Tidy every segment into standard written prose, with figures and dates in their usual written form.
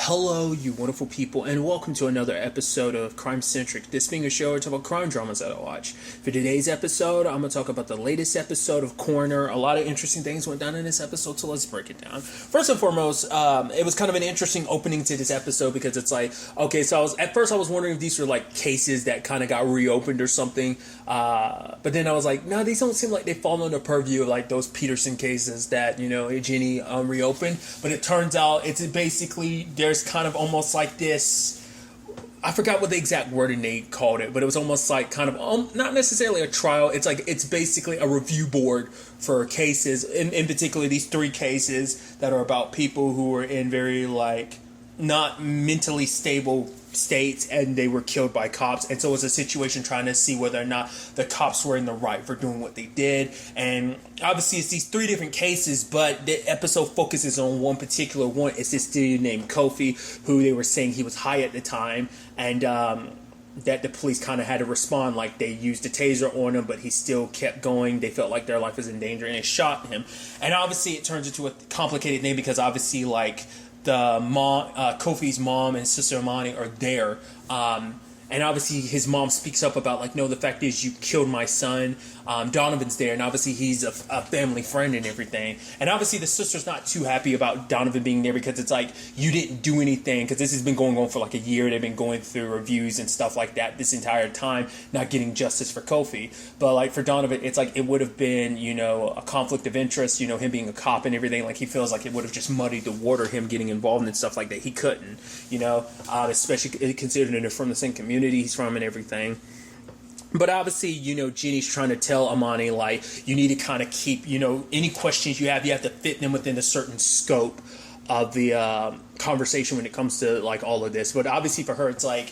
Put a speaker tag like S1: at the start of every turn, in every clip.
S1: Hello, you wonderful people, and welcome to another episode of Crime Centric. This being a show where I talk about crime dramas that I watch. For today's episode, I'm going to talk about the latest episode of Coroner. A lot of interesting things went down in this episode, so let's break it down. First and foremost, it was kind of an interesting opening to this episode because it's like, okay, so at first I was wondering if these were like cases that kind of got reopened or something, but then I was like, no, these don't seem like they fall under the purview of like those Peterson cases that, Jenny reopened, but it turns out it's basically, there's kind of almost like this, I forgot what the exact wording they called it, but it was almost like kind of, not necessarily a trial, it's basically a review board for cases, in particular these three cases that are about people who were in very like, not mentally stable states and they were killed by cops, and so it was a situation trying to see whether or not the cops were in the right for doing what they did. And obviously it's these three different cases, but the episode focuses on one particular one. It's this dude named Kofi, who they were saying he was high at the time, and that the police kind of had to respond, like they used a taser on him, but he still kept going. They felt like their life was in danger and they shot him. And obviously it turns into a complicated thing because obviously like the mom, Kofi's mom and sister Amani are there. And obviously his mom speaks up about like, no, the fact is you killed my son. Donovan's there, and obviously he's a family friend and everything. And obviously the sister's not too happy about Donovan being there because it's like, you didn't do anything, because this has been going on for like a year. They've been going through reviews and stuff like that this entire time, not getting justice for Kofi. But like for Donovan, it's like it would have been, a conflict of interest, him being a cop and everything. Like he feels like it would have just muddied the water, him getting involved in stuff like that. He couldn't, especially considering they're from the same community he's from and everything. But obviously, Jenny's trying to tell Amani, like, you need to kind of keep, any questions you have to fit them within a certain scope of the conversation when it comes to, like, all of this. But obviously for her, it's like,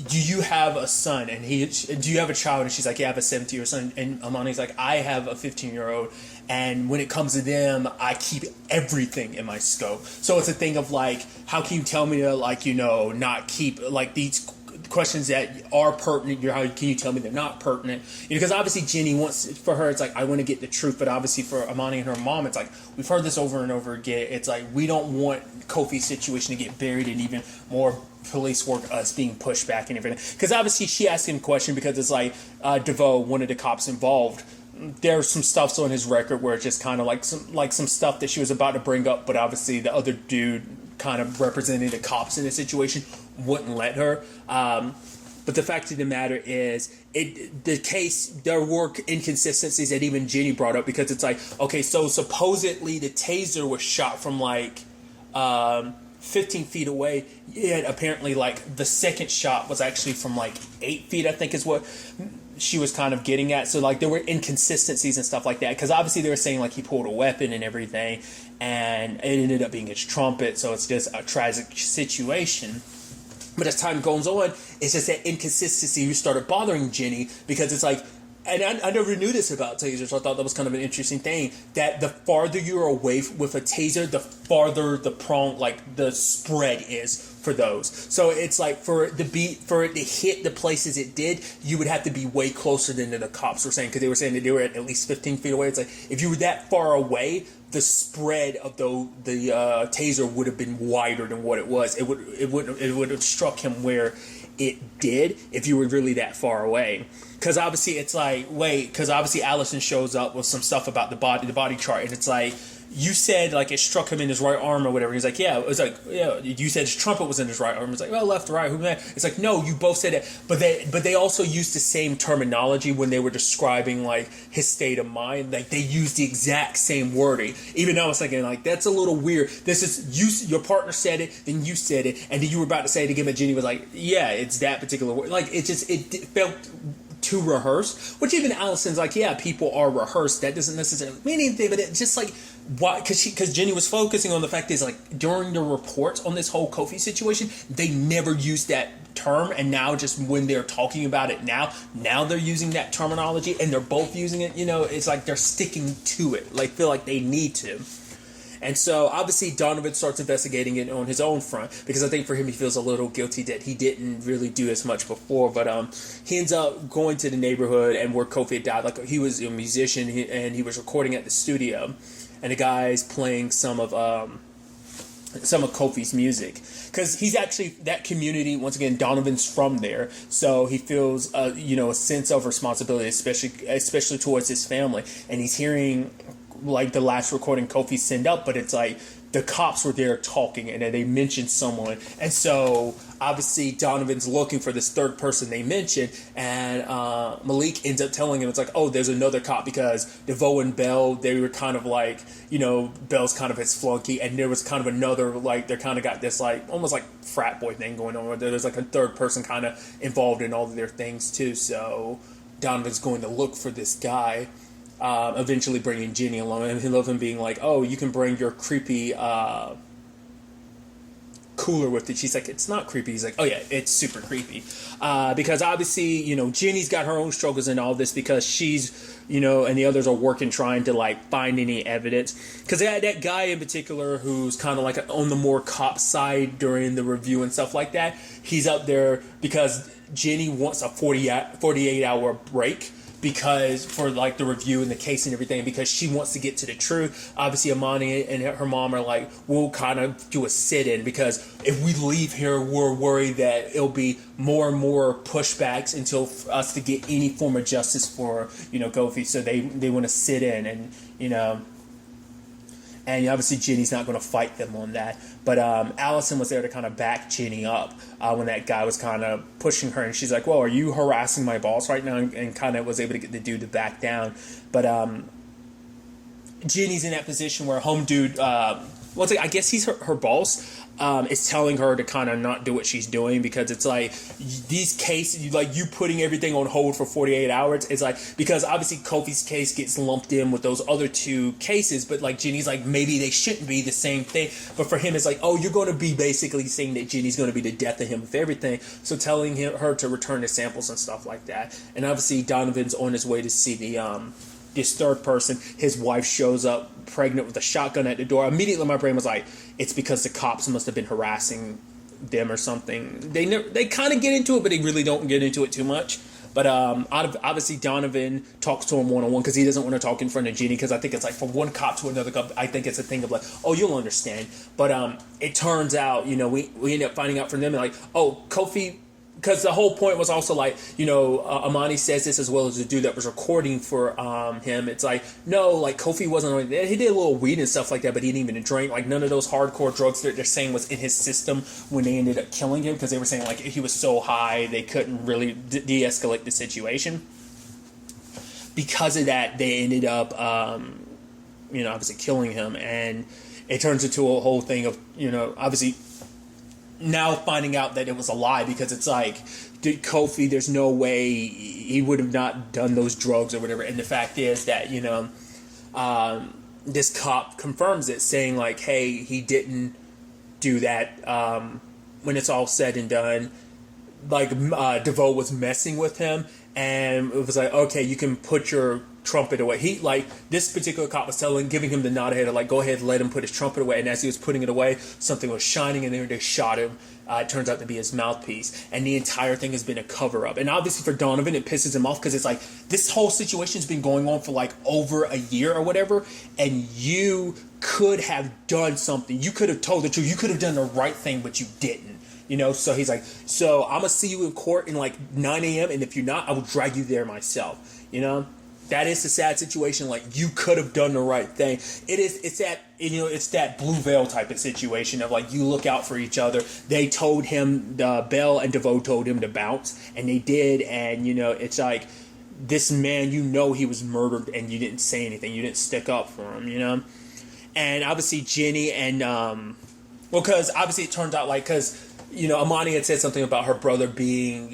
S1: do you have a son? And do you have a child? And she's like, yeah, I have a 17-year-old son. And Amani's like, I have a 15-year-old. And when it comes to them, I keep everything in my scope. So it's a thing of, like, how can you tell me to, like, not keep, like, these questions that are pertinent, how can you tell me they're not pertinent? Because obviously Jenny wants, for her, it's like, I want to get the truth. But obviously for Amani and her mom, it's like, we've heard this over and over again. It's like, we don't want Kofi's situation to get buried in even more police work, us being pushed back and everything. Because obviously she asked him a question because it's like, DeVoe, one of the cops involved, there's some stuff on his record where it's just kind of like some stuff that she was about to bring up, but obviously the other dude kind of representing the cops in the situation wouldn't let her. But the fact of the matter is, there were inconsistencies that even Jenny brought up, because it's like, okay, so supposedly the taser was shot from like 15 feet away, yet apparently like the second shot was actually from like 8 feet, I think is what she was kind of getting at. So like there were inconsistencies and stuff like that, because obviously they were saying like he pulled a weapon and everything, and it ended up being his trumpet, so it's just a tragic situation. But as time goes on, it's just that inconsistency who started bothering Jenny, because it's like, and I never knew this about tasers, so I thought that was kind of an interesting thing, that the farther you're away with a taser, the farther the the spread is for those. So it's like, for it to hit the places it did, you would have to be way closer than the cops were saying, because they were saying that they were at least 15 feet away. It's like, if you were that far away, the spread of the taser would have been wider than what it was. It would have struck him where it did if you were really that far away. Because obviously it's like, because obviously Allison shows up with some stuff about the body chart, and it's like, you said like it struck him in his right arm or whatever. He's like, yeah. It was like, yeah. You said his trumpet was in his right arm. It's like, well, left or right. Who? It's like, no, you both said it. But they also used the same terminology when they were describing like his state of mind. Like they used the exact same wording. Even though I was thinking like, that's a little weird. This is your partner said it, then you said it, and then you were about to say it again. But Jenny was like, yeah, it's that particular word. Like it felt too rehearsed. Which even Allison's like, yeah, people are rehearsed. That doesn't necessarily mean anything. But it's just like, why? Because Jenny was focusing on the fact is like, during the reports on this whole Kofi situation, they never used that term, and now just when they're talking about it now they're using that terminology, and they're both using it. It's like they're sticking to it, like feel like they need to. And so obviously Donovan starts investigating it on his own front, because I think for him he feels a little guilty that he didn't really do as much before. But he ends up going to the neighborhood and where Kofi had died. Like he was a musician and he was recording at the studio, and the guy's playing some of some of Kofi's music, because he's actually that community. Once again, Donovan's from there, so he feels a sense of responsibility, especially towards his family. And he's hearing like the last recording Kofi sent up, but it's like the cops were there talking and then they mentioned someone, and so obviously Donovan's looking for this third person they mentioned, and Malik ends up telling him, it's like, oh, there's another cop, because DeVoe and Bell, they were kind of like, Bell's kind of his flunky, and there was kind of another, like, they kind of got this like almost like frat boy thing going on where there's like a third person kind of involved in all of their things too. So Donovan's going to look for this guy, eventually bringing Jenny along, and he loves him being like, oh, you can bring your creepy cooler with it. She's like, it's not creepy. He's like, oh yeah, it's super creepy, because obviously Jenny's got her own struggles in all this, because she's and the others are working trying to like find any evidence, because they had that guy in particular who's kind of like on the more cop side during the review and stuff like that. He's up there because Jenny wants a 48-hour break, because for like the review and the case and everything, because she wants to get to the truth. Obviously Amani and her mom are like, we'll kind of do a sit-in, because if we leave here, we're worried that it'll be more and more pushbacks until for us to get any form of justice for Kofi. So they want to sit in, and obviously Jenny's not going to fight them on that. But Allison was there to kind of back Jenny up when that guy was kind of pushing her. And she's like, well, are you harassing my boss right now? And kind of was able to get the dude to back down. But Jenny's in that position where home dude, once again, I guess he's her boss, is telling her to kind of not do what she's doing, because it's like these cases, like you putting everything on hold for 48 hours. It's like, because obviously Kofi's case gets lumped in with those other two cases, but like Jenny's like, maybe they shouldn't be the same thing. But for him, it's like, oh, you're going to be basically saying that Jenny's going to be the death of him with everything. So telling her to return the samples and stuff like that. And obviously Donovan's on his way to see this third person. His wife shows up pregnant with a shotgun at the door. Immediately my brain was like, it's because the cops must have been harassing them or something. They kind of get into it, but they really don't get into it too much. But obviously Donovan talks to him one-on-one, because he doesn't want to talk in front of Jenny, because I think it's like from one cop to another cop, I think it's a thing of like, oh, you'll understand. But it turns out, we end up finding out from them, like, oh, Kofi, because the whole point was also like, Amani says this as well as the dude that was recording for him. It's like, no, like Kofi wasn't on it. He did a little weed and stuff like that, but he didn't even drink. Like none of those hardcore drugs that they're saying was in his system when they ended up killing him, because they were saying like he was so high they couldn't really de-escalate the situation. Because of that, they ended up, obviously killing him, and it turns into a whole thing of, obviously now finding out that it was a lie, because it's like, Kofi, there's no way he would have not done those drugs or whatever. And the fact is that, this cop confirms it, saying like, hey, he didn't do that. When it's all said and done, like DeVoe was messing with him, and it was like, okay, you can put your trumpet away. He, like, this particular cop was giving him the nod ahead of like, go ahead, let him put his trumpet away. And as he was putting it away, something was shining in there, and they shot him. It turns out to be his mouthpiece, and the entire thing has been a cover up. And obviously for Donovan, it pisses him off, because it's like, this whole situation's been going on for like over a year or whatever, and you could have done something. You could have told the truth. You could have done the right thing, but you didn't. So he's like, so I'm gonna see you in court in like 9 a.m. and if you're not, I will drag you there myself. That is a sad situation. Like, you could have done the right thing. It's that blue veil type of situation of like, you look out for each other. They told him, Bell and DeVoe told him to bounce, and they did. And it's like, this man, he was murdered, and you didn't say anything. You didn't stick up for him. And obviously Jenny and because obviously it turned out like, because Amani had said something about her brother being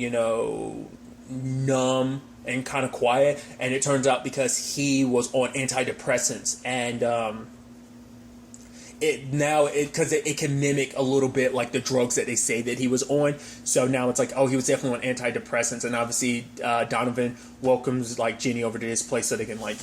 S1: numb and kind of quiet, and it turns out because he was on antidepressants, and it can mimic a little bit like the drugs that they say that he was on. So now it's like, oh, he was definitely on antidepressants, and obviously Donovan welcomes like Jenny over to his place so they can like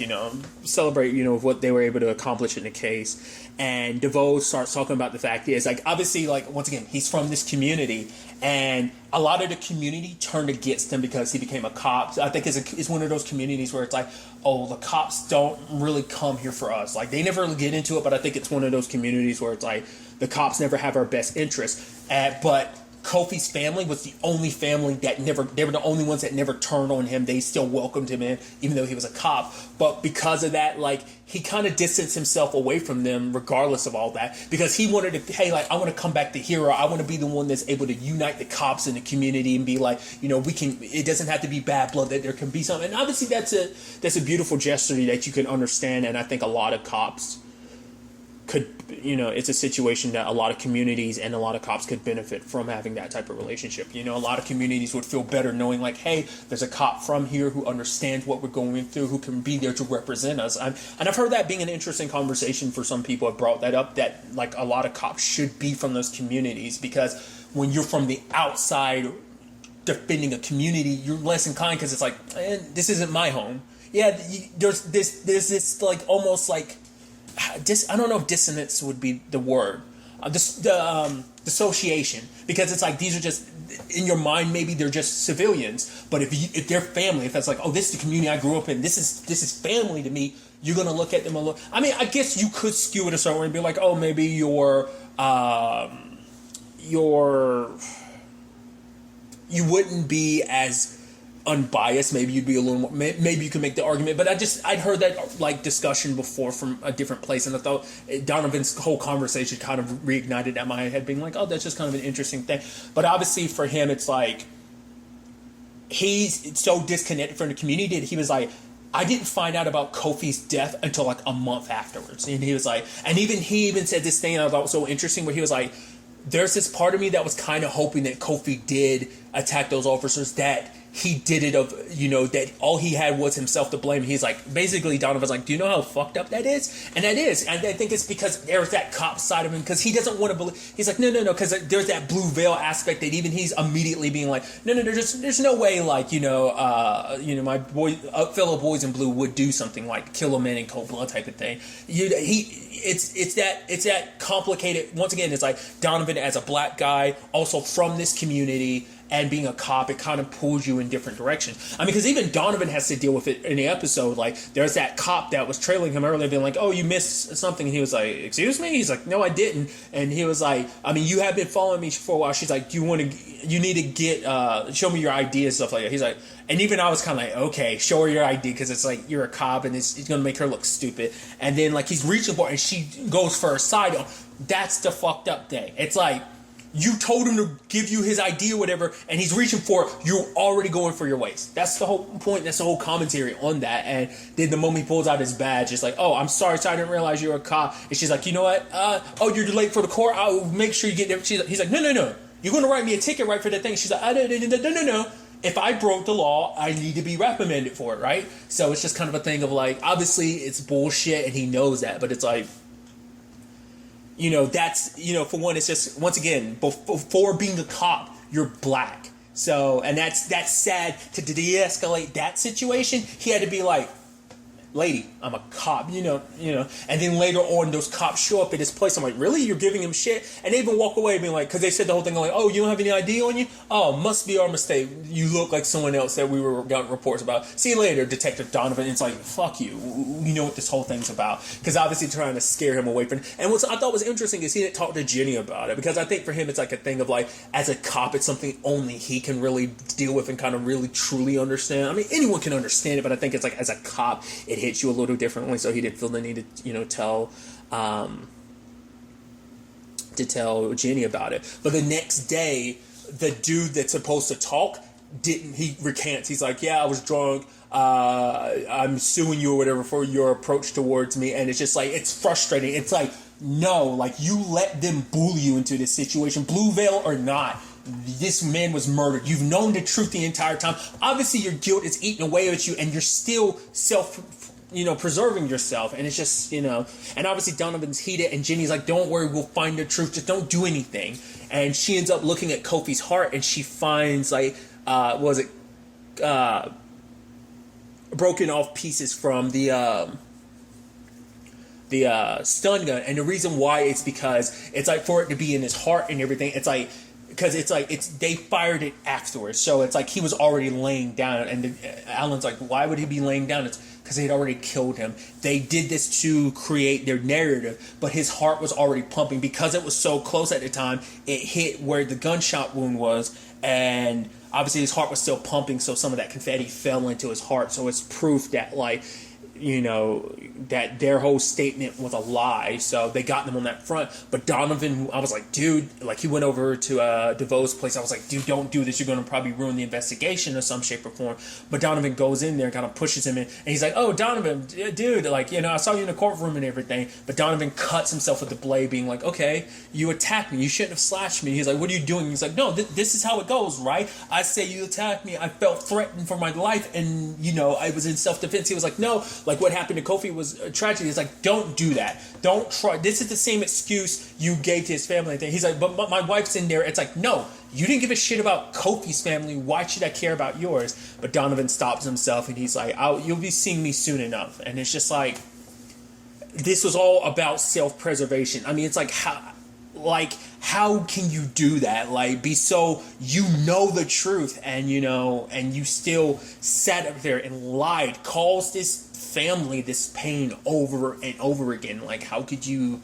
S1: celebrate what they were able to accomplish in the case. And DeVoe starts talking about the fact is like, obviously, like, once again, he's from this community, and a lot of the community turned against him because he became a cop. So I think it's one of those communities where it's like, oh, the cops don't really come here for us. Like, they never get into it, but I think it's one of those communities where it's like, the cops never have our best interests. But Kofi's family was the only family that they were the only ones that never turned on him. They still welcomed him in, even though he was a cop. But because of that, like, he kind of distanced himself away from them regardless of all that, because he wanted to, hey, like, I want to come back the hero. I want to be the one that's able to unite the cops in the community and be like, you know, it doesn't have to be bad blood, that there can be something. And obviously that's a beautiful gesture that you can understand. And I think a lot of cops could, you know, it's a situation that a lot of communities and a lot of cops could benefit from having that type of relationship. You know, a lot of communities would feel better knowing, like, hey, there's a cop from here who understands what we're going through, who can be there to represent us. And I've heard that being an interesting conversation for some people. Have brought that up, that like a lot of cops should be from those communities, because when you're from the outside defending a community, you're less inclined, because it's like, this isn't my home. Yeah, there's this like almost like, I don't know if dissonance would be the word. Dissociation, because it's like, these are just, in your mind, maybe they're just civilians, but if they're family, if that's like, oh, this is the community I grew up in, this is family to me, you're gonna look at them a little. I mean, I guess you could skew it a certain way and be like, oh, maybe you wouldn't be as unbiased. Maybe you'd be a little more, maybe you could make the argument, but I'd heard that like discussion before from a different place, and I thought Donovan's whole conversation kind of reignited at my head, being like, oh, that's just kind of an interesting thing. But obviously for him, it's like, he's so disconnected from the community that he was like, I didn't find out about Kofi's death until like a month afterwards. And he was like, and he even said this thing I thought was so interesting, where he was like, there's this part of me that was kind of hoping that Kofi did attack those officers, that he did it that all he had was himself to blame. He's like, basically, Donovan's like, do you know how fucked up that is? And that is. And I think it's because there's that cop side of him, because he doesn't want to believe. He's like, no, because there's that blue veil aspect that even he's immediately being like, no, there's no way, like, my fellow boys in blue would do something like kill a man in cold blood type of thing. It's that complicated. Once again, it's like Donovan as a black guy, also from this community, and being a cop, it kind of pulls you in different directions. I mean, because even Donovan has to deal with it in the episode. Like, there's that cop that was trailing him earlier, being like, oh, you missed something. And he was like, excuse me? He's like, no, I didn't. And he was like, I mean, you have been following me for a while. She's like, you need to get, show me your ID and stuff like that. He's like, and even I was kind of like, okay, show her your ID, because it's like, you're a cop, and it's going to make her look stupid. And then, like, he's reaching for it, and she goes for a side on. That's the fucked up thing. It's like, you told him to give you his ID or whatever, and he's reaching for it. You're already going for your waist. That's the whole point. That's the whole commentary on that. And then the moment he pulls out his badge, it's like, oh, I'm sorry, I didn't realize you were a cop. And she's like, you know what? Oh, you're late for the court. I'll make sure you get there. He's like, no. You're going to write me a ticket, right, for that thing? She's like, no. If I broke the law, I need to be reprimanded for it, right? So it's just kind of a thing of like, obviously it's bullshit, and he knows that, but it's like, that's, for one, it's just, once again, before being a cop, you're black. So, and that's sad. To de-escalate that situation, he had to be like, lady, I'm a cop, and then later on, those cops show up at his place. I'm like, really? You're giving him shit? And they even walk away being like, because they said the whole thing, like, oh, you don't have any ID on you? Oh, must be our mistake. You look like someone else that we were getting reports about. See you later, Detective Donovan. And it's like, fuck you. You know what this whole thing's about. Because obviously trying to scare him away from it. And what I thought was interesting is he didn't talk to Jenny about it. Because I think for him, it's like a thing of like, as a cop, it's something only he can really deal with and kind of really truly understand. I mean, anyone can understand it, but I think it's like, as a cop, it hits you a little differently, so he didn't feel the need to tell Jenny about it. But the next day, the dude that's supposed to talk he recants. He's like, yeah, I was drunk, I'm suing you or whatever for your approach towards me. And it's just like, it's frustrating. It's like, no, like, you let them bully you into this situation, blue veil or not. This man was murdered. You've known the truth the entire time. Obviously your guilt is eating away at you, and you're still preserving yourself. And it's just, and obviously Donovan's heated, and Jenny's like, don't worry, we'll find the truth. Just don't do anything. And she ends up looking at Kofi's heart, and she finds like, broken off pieces from the stun gun. And the reason why it's because it's like, for it to be in his heart and everything, it's like, because they fired it afterwards, so it's like he was already laying down, and Alan's like, why would he be laying down? It's because they'd already killed him. They did this to create their narrative, but his heart was already pumping because it was so close at the time. It hit where the gunshot wound was, and obviously his heart was still pumping, so some of that confetti fell into his heart. So it's proof that, like, you know, that their whole statement was a lie. So they got them on that front. But Donovan, I was like, dude, like, he went over to DeVoe's place. I was like, dude, don't do this. You're going to probably ruin the investigation in some shape or form. But Donovan goes in there and kind of pushes him in. And he's like, oh, Donovan, dude, like, you know, I saw you in the courtroom and everything. But Donovan cuts himself with the blade, being like, okay, you attacked me. You shouldn't have slashed me. He's like, what are you doing? He's like, no, this is how it goes, right? I say you attacked me. I felt threatened for my life. And, you know, I was in self-defense. He was like, no, like, what happened to Kofi was a tragedy. He's like, don't do that. Don't try. This is the same excuse you gave to his family. He's like, but my wife's in there. It's like, no, you didn't give a shit about Kofi's family. Why should I care about yours? But Donovan stops himself and he's like, you'll be seeing me soon enough. And it's just like, this was all about self-preservation. I mean, it's like, how can you do that? Like, be so, you know the truth, and, you know, and you still sat up there and lied, caused this family this pain over and over again. Like, how could you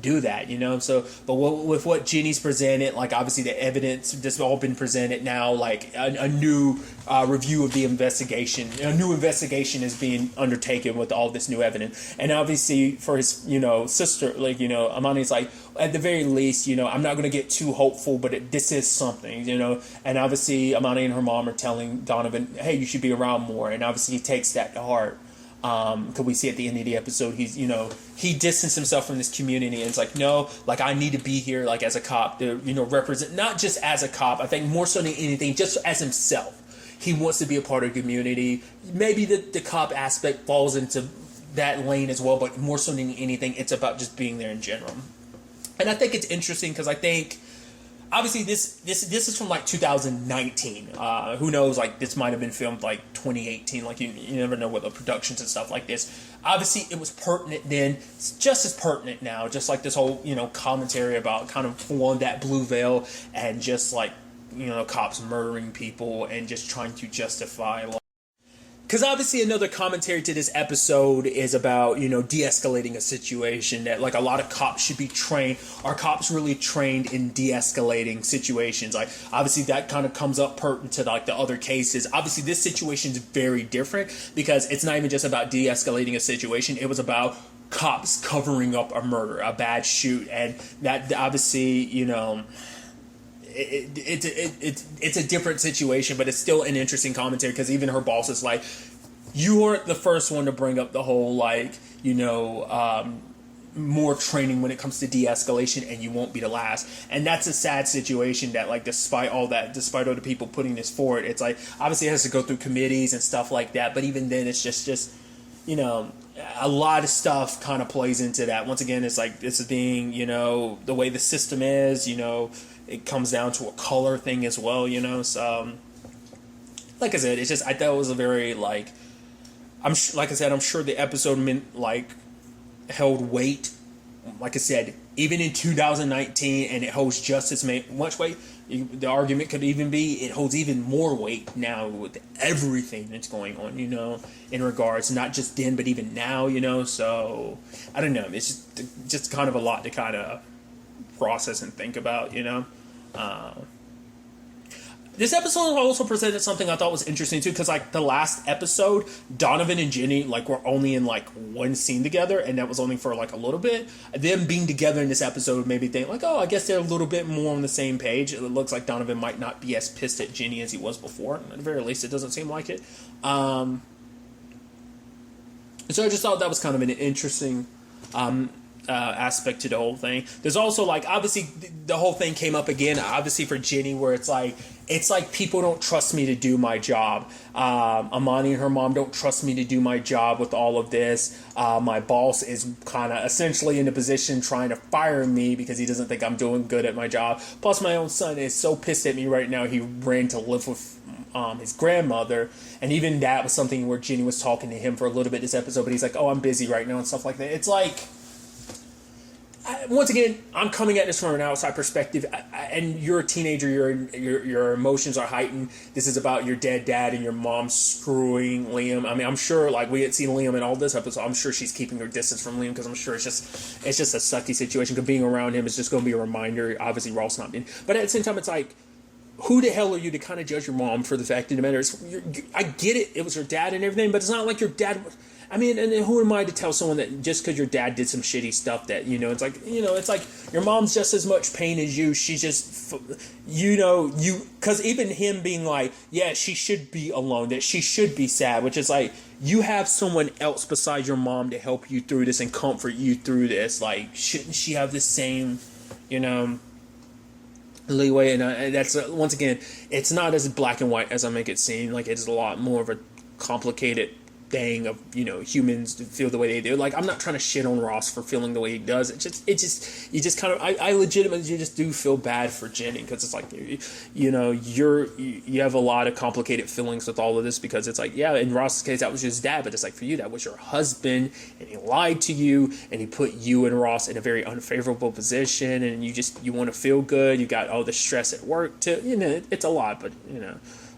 S1: do that, you know? So, but with what Jenny's presented, like, obviously the evidence that's all been presented now, like a new review of the investigation, a new investigation is being undertaken with all this new evidence. And obviously for his, you know, sister, like, you know, Amani's like, at the very least, you know, I'm not going to get too hopeful, but this is something, you know. And obviously Amani and her mom are telling Donovan, hey, you should be around more. And obviously he takes that to heart. Because we see at the end of the episode, he's, you know, he distanced himself from this community, and it's like, no, like, I need to be here, like, as a cop to, you know, represent, not just as a cop, I think more so than anything, just as himself. He wants to be a part of the community. Maybe the cop aspect falls into that lane as well, but more so than anything, it's about just being there in general. And I think it's interesting because I think, obviously, this is from, like, 2019. Who knows? Like, this might have been filmed, like, 2018. Like, you never know with the productions and stuff like this. Obviously, it was pertinent then. It's just as pertinent now. Just like this whole, you know, commentary about kind of pulling that blue veil and just, like, you know, cops murdering people and just trying to justify, like, because obviously another commentary to this episode is about, you know, de-escalating a situation, that, like, a lot of cops should be trained. Are cops really trained in de-escalating situations? Like, obviously that kind of comes up pertinent to, like, the other cases. Obviously this situation is very different because it's not even just about de-escalating a situation. It was about cops covering up a murder, a bad shoot, and that obviously, you know, it's a different situation, but it's still an interesting commentary because even her boss is like, you weren't the first one to bring up the whole, like, you know, more training when it comes to de-escalation, and you won't be the last. And that's a sad situation that, like, despite all the people putting this forward, it's like, obviously it has to go through committees and stuff like that, but even then it's just you know, a lot of stuff kind of plays into that. Once again, it's like, this is being, you know, the way the system is, you know, it comes down to a color thing as well, you know. So, like I said, it's just, I thought it was a very, like, I'm sure the episode meant, like, held weight. Like I said, even in 2019, and it holds just as much weight. The argument could even be it holds even more weight now with everything that's going on, you know, in regards, not just then, but even now, you know. So, I don't know. It's just kind of a lot to kind of process and think about, you know. This episode also presented something I thought was interesting too, because, like, the last episode, Donovan and Jenny, like, were only in, like, one scene together, and that was only for, like, a little bit. Them being together in this episode made me think, like, oh, I guess they're a little bit more on the same page. It looks like Donovan might not be as pissed at Jenny as he was before. At the very least, it doesn't seem like it. So I just thought that was kind of an interesting aspect to the whole thing. There's also, like, obviously the whole thing came up again, obviously, for Jenny, where it's like people don't trust me to do my job. Amani and her mom don't trust me to do my job with all of this. My boss is kind of essentially in a position trying to fire me because he doesn't think I'm doing good at my job. Plus, my own son is so pissed at me right now, he ran to live with his grandmother, and even that was something where Jenny was talking to him for a little bit this episode, but he's like, oh, I'm busy right now and stuff like that. It's like, once again, I'm coming at this from an outside perspective, and you're a teenager. Your emotions are heightened. This is about your dead dad and your mom screwing Liam. I mean, I'm sure like we had seen Liam in all this episode. I'm sure she's keeping her distance from Liam because I'm sure it's just a sucky situation. Because being around him is just going to be a reminder. Obviously, Ross not being, but at the same time, it's like, who the hell are you to kind of judge your mom for the fact of the matter? I get it. It was her dad and everything, but it's not like your dad. I mean, and who am I to tell someone that just because your dad did some shitty stuff that, it's like your mom's just as much pain as you. She's just, because even him being like, yeah, she should be alone, that she should be sad, which is like, you have someone else besides your mom to help you through this and comfort you through this. Like, shouldn't she have the same, leeway? And that's, once again, it's not as black and white as I make it seem. Like, it's a lot more of a complicated thing of humans feel the way they do. Like, I'm not trying to shit on Ross for feeling the way he does. You just kind of I legitimately just do feel bad for Jenny, because it's like you have a lot of complicated feelings with all of this, because it's like, yeah, in Ross's case that was his dad, but it's like for you that was your husband, and he lied to you, and he put you and Ross in a very unfavorable position, and you want to feel good, you got all the stress at work to it's a lot, but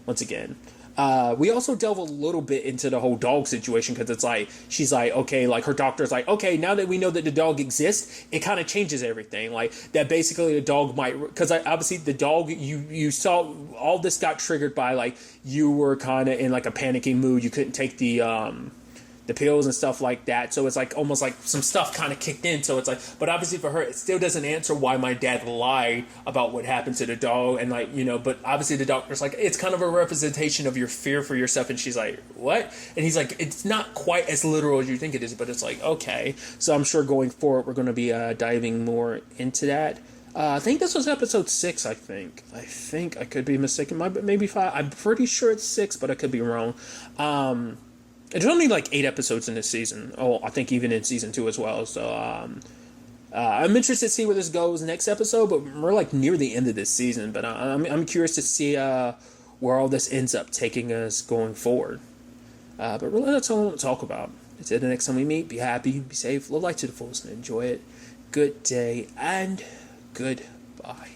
S1: once again. We also delve a little bit into the whole dog situation, because it's like, she's like, okay, like her doctor's like, okay, now that we know that the dog exists, it kind of changes everything. Like, that basically the dog might, because obviously the dog, you saw, all this got triggered by, like, you were kind of in like a panicking mood. You couldn't take the pills and stuff like that. So it's like almost like some stuff kind of kicked in. So it's like, but obviously for her, it still doesn't answer why my dad lied about what happened to the dog. And like, but obviously the doctor's like, it's kind of a representation of your fear for yourself. And she's like, what? And he's like, it's not quite as literal as you think it is, but it's like, okay. So I'm sure going forward, we're going to be diving more into that. I think this was episode 6, I think. I could be mistaken. Maybe 5. I'm pretty sure it's 6, but I could be wrong. There's only like 8 episodes in this season. Oh, I think even in season 2 as well. So I'm interested to see where this goes next episode. But we're like near the end of this season. But I'm curious to see where all this ends up taking us going forward. But really, that's all I want to talk about. Until the next time we meet, be happy, be safe, live life to the fullest, and enjoy it. Good day and goodbye.